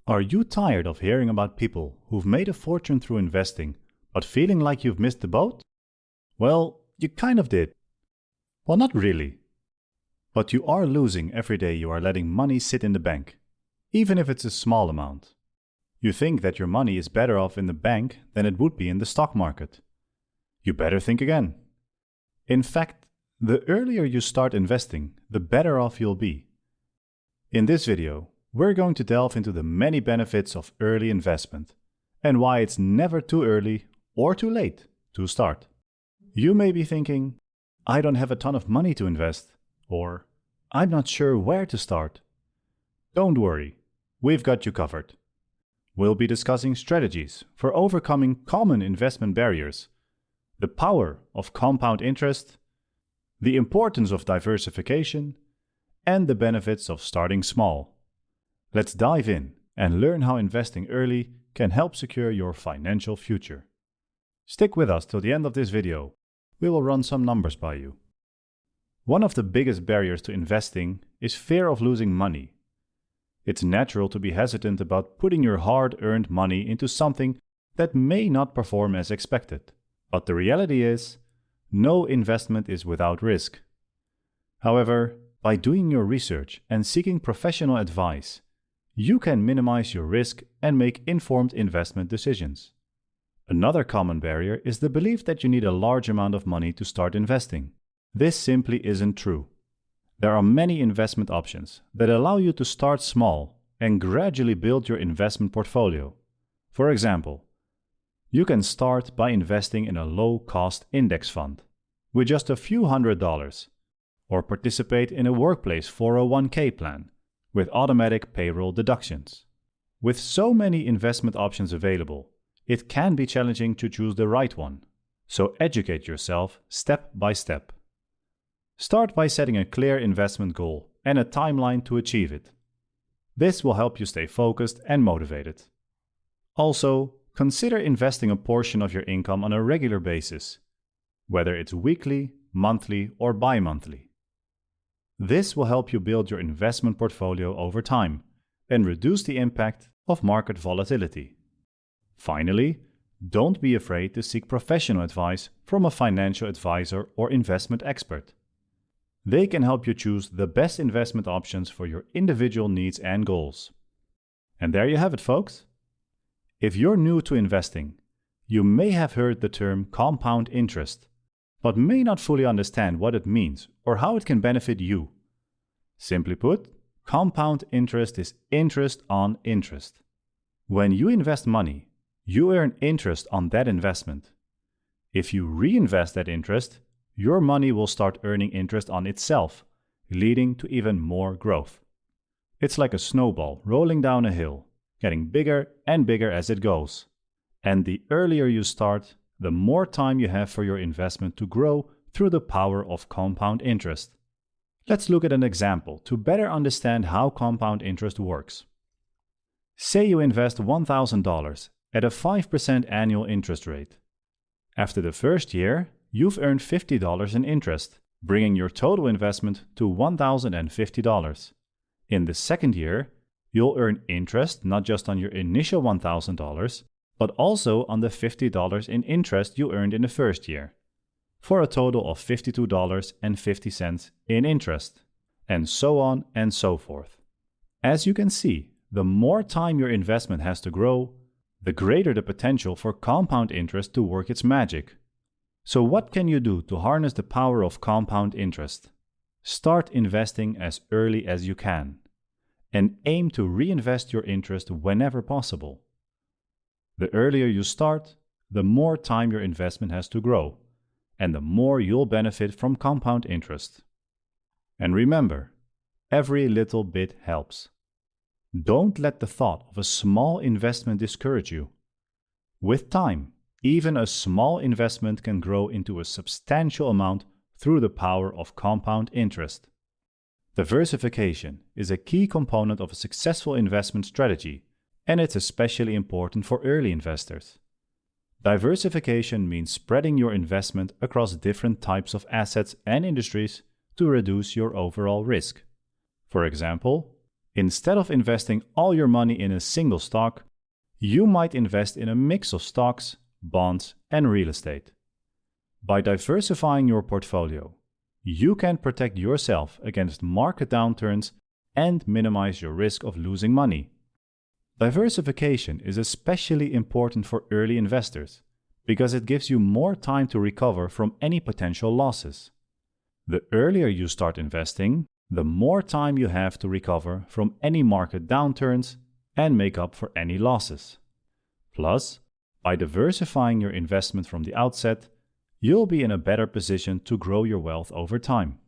Are you tired of hearing about people who've made a fortune through investing, but feeling like you've missed the boat? Well, you kind of did. Well, not really. But you are losing every day you are letting money sit in the bank, even if it's a small amount. You think that your money is better off in the bank than it would be in the stock market. You better think again. In fact, the earlier you start investing, the better off you'll be. In this video, we're going to delve into the many benefits of early investment and why it's never too early or too late to start. You may be thinking, I don't have a ton of money to invest, or I'm not sure where to start. Don't worry, we've got you covered. We'll be discussing strategies for overcoming common investment barriers, the power of compound interest, the importance of diversification, and the benefits of starting small. Let's dive in and learn how investing early can help secure your financial future. Stick with us till the end of this video. We will run some numbers by you. One of the biggest barriers to investing is fear of losing money. It's natural to be hesitant about putting your hard-earned money into something that may not perform as expected. But the reality is, no investment is without risk. However, by doing your research and seeking professional advice, you can minimize your risk and make informed investment decisions. Another common barrier is the belief that you need a large amount of money to start investing. This simply isn't true. There are many investment options that allow you to start small and gradually build your investment portfolio. For example, you can start by investing in a low-cost index fund with just a few $100s, or participate in a workplace 401k plan with automatic payroll deductions. With so many investment options available, it can be challenging to choose the right one. So educate yourself step by step. Start by setting a clear investment goal and a timeline to achieve it. This will help you stay focused and motivated. Also, consider investing a portion of your income on a regular basis, whether it's weekly, monthly, or bi-monthly. This will help you build your investment portfolio over time and reduce the impact of market volatility. Finally, don't be afraid to seek professional advice from a financial advisor or investment expert. They can help you choose the best investment options for your individual needs and goals. And there you have it, folks. If you're new to investing, you may have heard the term compound interest, but may not fully understand what it means or how it can benefit you. Simply put, compound interest is interest on interest. When you invest money, you earn interest on that investment. If you reinvest that interest, your money will start earning interest on itself, leading to even more growth. It's like a snowball rolling down a hill, getting bigger and bigger as it goes. And the earlier you start, the more time you have for your investment to grow through the power of compound interest. Let's look at an example to better understand how compound interest works. Say you invest $1,000 at a 5% annual interest rate. After the first year, you've earned $50 in interest, bringing your total investment to $1,050. In the second year, you'll earn interest not just on your initial $1,000, but also on the $50 in interest you earned in the first year, for a total of $52.50 in interest, and so on and so forth. As you can see, the more time your investment has to grow, the greater the potential for compound interest to work its magic. So what can you do to harness the power of compound interest? Start investing as early as you can, and aim to reinvest your interest whenever possible. The earlier you start, the more time your investment has to grow, and the more you'll benefit from compound interest. And remember, every little bit helps. Don't let the thought of a small investment discourage you. With time, even a small investment can grow into a substantial amount through the power of compound interest. Diversification is a key component of a successful investment strategy, and it's especially important for early investors. Diversification means spreading your investment across different types of assets and industries to reduce your overall risk. For example, Instead of investing all your money in a single stock, you might invest in a mix of stocks, bonds, and real estate. By diversifying your portfolio, you can protect yourself against market downturns and minimize your risk of losing money. Diversification is especially important for early investors because it gives you more time to recover from any potential losses. The earlier you start investing, the more time you have to recover from any market downturns and make up for any losses. Plus, by diversifying your investment from the outset, you'll be in a better position to grow your wealth over time.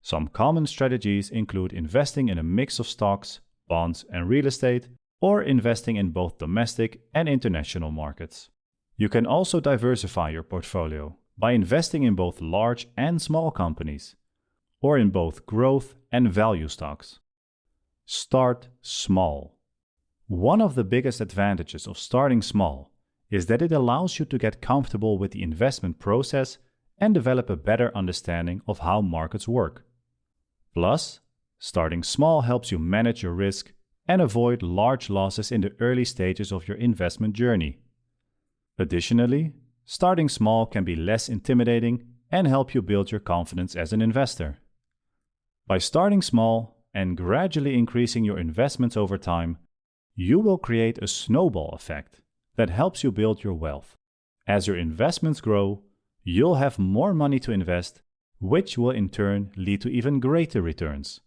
Some common strategies include investing in a mix of stocks, bonds, and real estate, or investing in both domestic and international markets. You can also diversify your portfolio by investing in both large and small companies, or in both growth and value stocks. Start small. One of the biggest advantages of starting small is that it allows you to get comfortable with the investment process and develop a better understanding of how markets work. Plus, starting small helps you manage your risk and avoid large losses in the early stages of your investment journey. Additionally, starting small can be less intimidating and help you build your confidence as an investor. By starting small and gradually increasing your investments over time, you will create a snowball effect that helps you build your wealth. As your investments grow, you'll have more money to invest, which will in turn lead to even greater returns.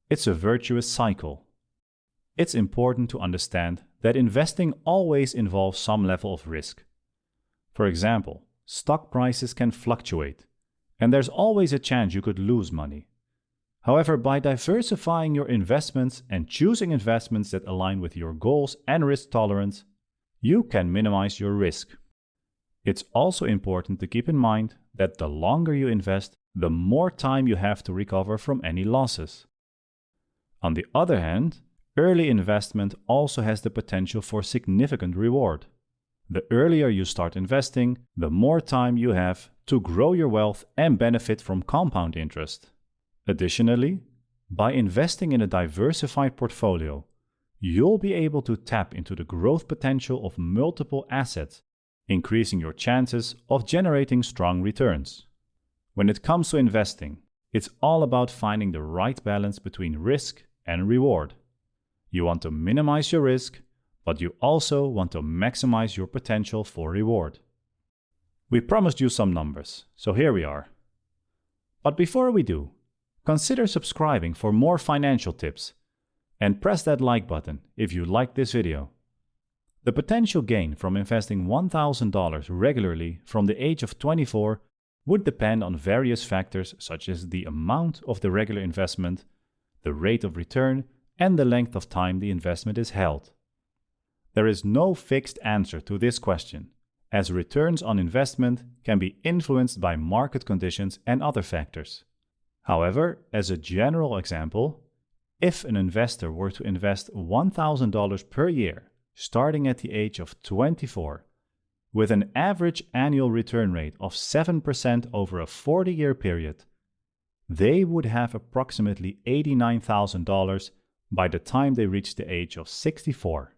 It's a virtuous cycle. It's important to understand that investing always involves some level of risk. For example, stock prices can fluctuate, and there's always a chance you could lose money. However, by diversifying your investments and choosing investments that align with your goals and risk tolerance, you can minimize your risk. It's also important to keep in mind that the longer you invest, the more time you have to recover from any losses. On the other hand, early investment also has the potential for significant reward. The earlier you start investing, the more time you have to grow your wealth and benefit from compound interest. Additionally, by investing in a diversified portfolio, you'll be able to tap into the growth potential of multiple assets, increasing your chances of generating strong returns. When it comes to investing, it's all about finding the right balance between risk and reward. You want to minimize your risk, but you also want to maximize your potential for reward. We promised you some numbers, so here we are. But before we do, consider subscribing for more financial tips and press that like button if you like this video. The potential gain from investing $1,000 regularly from the age of 24 would depend on various factors such as the amount of the regular investment, the rate of return, and the length of time the investment is held. There is no fixed answer to this question, as returns on investment can be influenced by market conditions and other factors. However, as a general example, if an investor were to invest $1,000 per year starting at the age of 24, with an average annual return rate of 7% over a 40-year period, they would have approximately $89,000 by the time they reach the age of 64.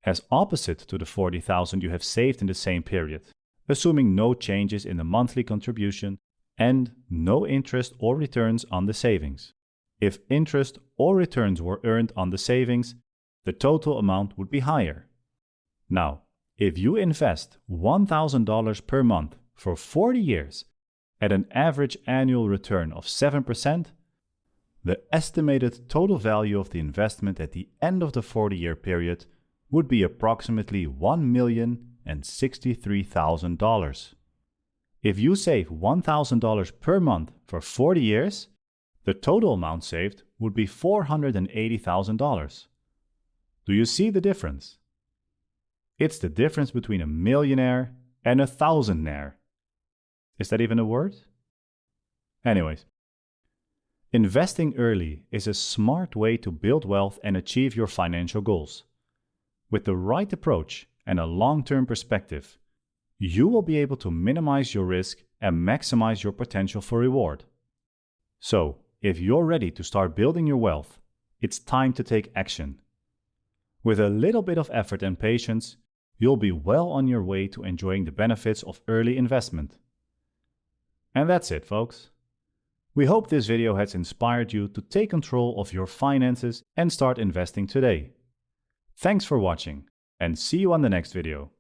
As opposite to the $40,000 you have saved in the same period, assuming no changes in the monthly contribution and no interest or returns on the savings. If interest or returns were earned on the savings, the total amount would be higher. Now, if you invest $1,000 per month for 40 years at an average annual return of 7%, the estimated total value of the investment at the end of the 40-year period would be approximately $1,063,000. If you save $1,000 per month for 40 years, the total amount saved would be $480,000. Do you see the difference? It's the difference between a millionaire and a thousandaire. Is that even a word? Anyways, investing early is a smart way to build wealth and achieve your financial goals. With the right approach and a long-term perspective, you will be able to minimize your risk and maximize your potential for reward. So, if you're ready to start building your wealth, It's time to take action. With a little bit of effort and patience, you'll be well on your way to enjoying the benefits of early investment. And that's it, folks. We hope this video has inspired you to take control of your finances and start investing today. Thanks for watching, and see you on the next video.